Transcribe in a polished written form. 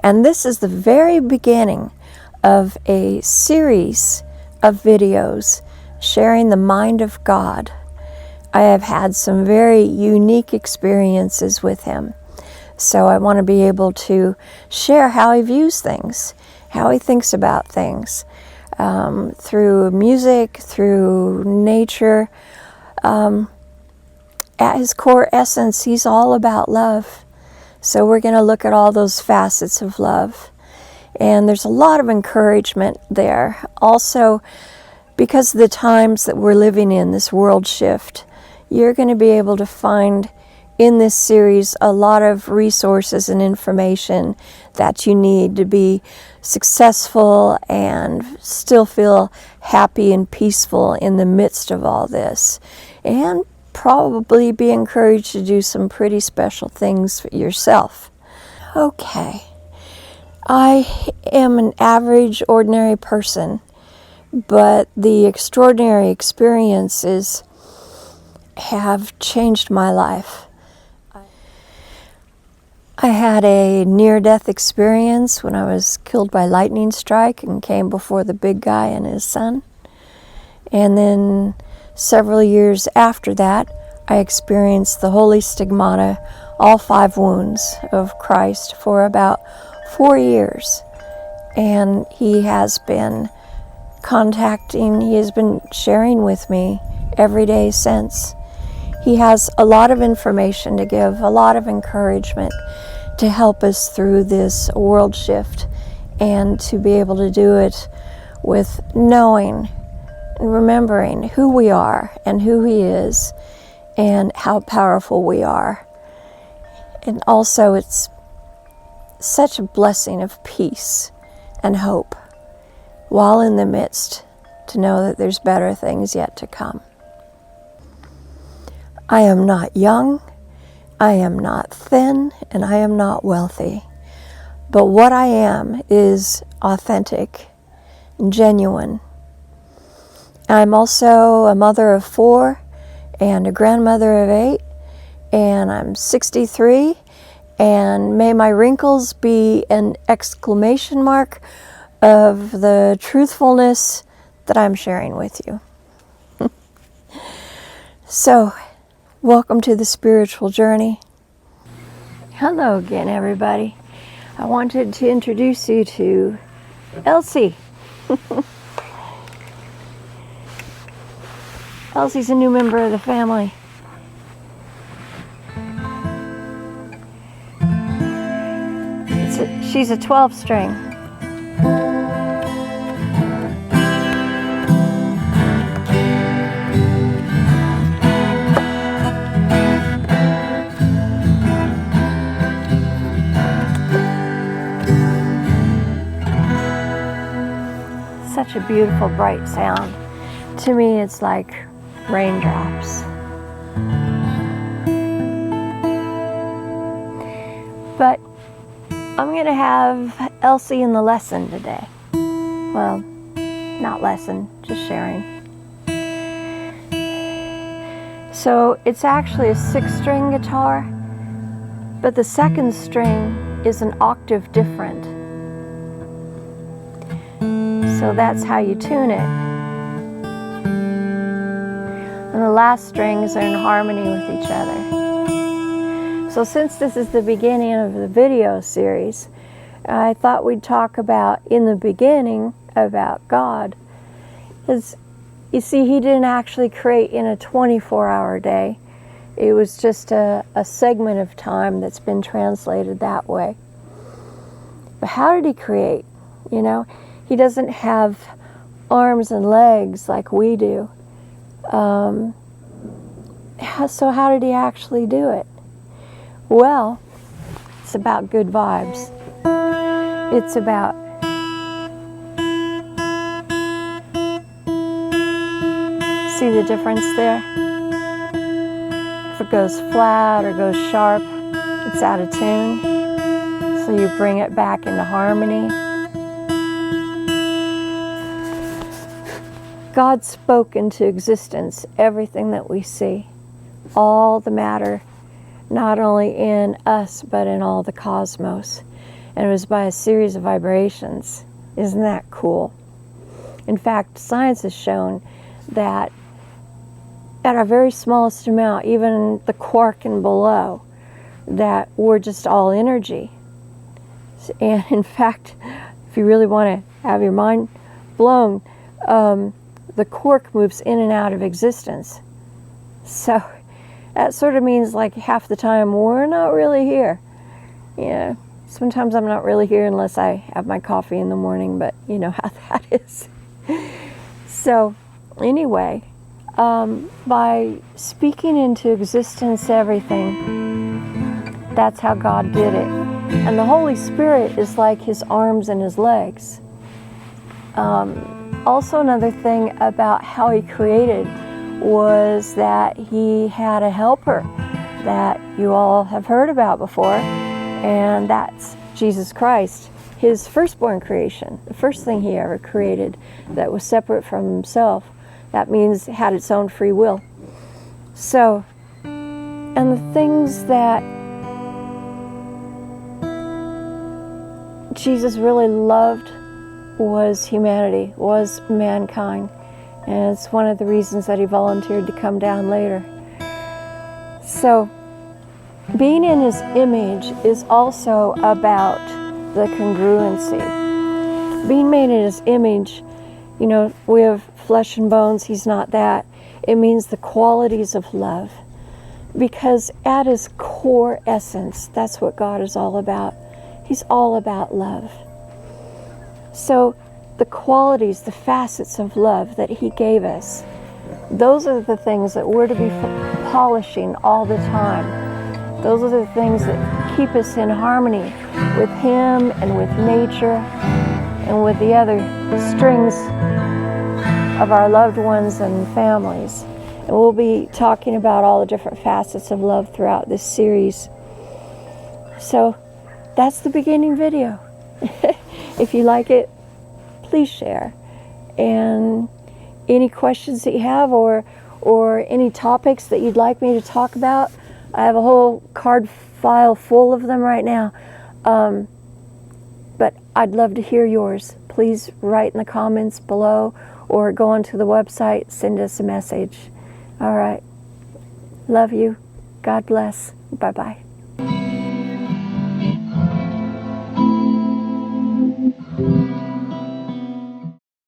And this is the very beginning of a series of videos sharing the mind of God. I have had some very unique experiences with him. So I want to be able to share how he views things, how he thinks about things, through music, through nature. At his core essence, he's all about love. So we're going to look at all those facets of love. And there's a lot of encouragement there. Also, because of the times that we're living in, this world shift, you're going to be able to find in this series a lot of resources and information that you need to be successful and still feel happy and peaceful in the midst of all this. And probably be encouraged to do some pretty special things for yourself. Okay, I am an average, ordinary person, but the extraordinary experiences have changed my life. I had a near-death experience when I was killed by lightning strike and came before the big guy and his son. And then several years after that, I experienced the holy stigmata, all 5 wounds of Christ, for about 4 years. And he has been he has been sharing with me every day since. He has a lot of information to give, a lot of encouragement to help us through this world shift, and to be able to do it with knowing and remembering who we are and who he is and how powerful we are. And also it's such a blessing of peace and hope while in the midst, to know that there's better things yet to come. I am not young, I am not thin, and I am not wealthy. But what I am is authentic and genuine. I'm also a mother of 4 and a grandmother of 8, and I'm 63, and may my wrinkles be an exclamation mark of the truthfulness that I'm sharing with you. So, welcome to the spiritual journey. Hello again, everybody. I wanted to introduce you to Elsie. Elsie's a new member of the family. She's a 12-string. Such a beautiful, bright sound. To me, it's like raindrops. But I'm going to have Elsie in the lesson today. Well, not lesson, just sharing. So it's actually a 6-string guitar, but the 2nd string is an octave different. So that's how you tune it. And the last strings are in harmony with each other. So since this is the beginning of the video series, I thought we'd talk about, in the beginning, about God. Because, you see, he didn't actually create in a 24-hour day. It was just a segment of time that's been translated that way. But how did he create? You know, he doesn't have arms and legs like we do. So how did he actually do it? Well, it's about good vibes. It's about see the difference there? If it goes flat or goes sharp, it's out of tune. So you bring it back into harmony. God spoke into existence everything that we see, all the matter, not only in us, but in all the cosmos. and it was by a series of vibrations. Isn't that cool? In fact, science has shown that at our very smallest amount, even the quark and below, that we're just all energy. And in fact, if you really want to have your mind blown, the quark moves in and out of existence. So that sort of means like half the time we're not really here. Yeah, sometimes I'm not really here unless I have my coffee in the morning, but you know how that is. So anyway, by speaking into existence everything, that's how God did it. And the Holy Spirit is like his arms and his legs. Also, another thing about how he created was that he had a helper that you all have heard about before, and that's Jesus Christ, his firstborn creation, the first thing he ever created that was separate from himself. That means it had its own free will. So, and the things that Jesus really loved was humanity, was mankind. And it's one of the reasons that he volunteered to come down later. So, being in his image is also about the congruency. Being made in his image, you know, we have flesh and bones, he's not that. It means the qualities of love. Because at his core essence, that's what God is all about. He's all about love. So the qualities, the facets of love that he gave us, those are the things that we're to be polishing all the time. Those are the things that keep us in harmony with him and with nature and with the other strings of our loved ones and families. And we'll be talking about all the different facets of love throughout this series. So that's the beginning video. If you like it, please share. And any questions that you have or any topics that you'd like me to talk about, I have a whole card file full of them right now. But I'd love to hear yours. Please write in the comments below or go onto the website, send us a message. All right. Love you. God bless. Bye-bye.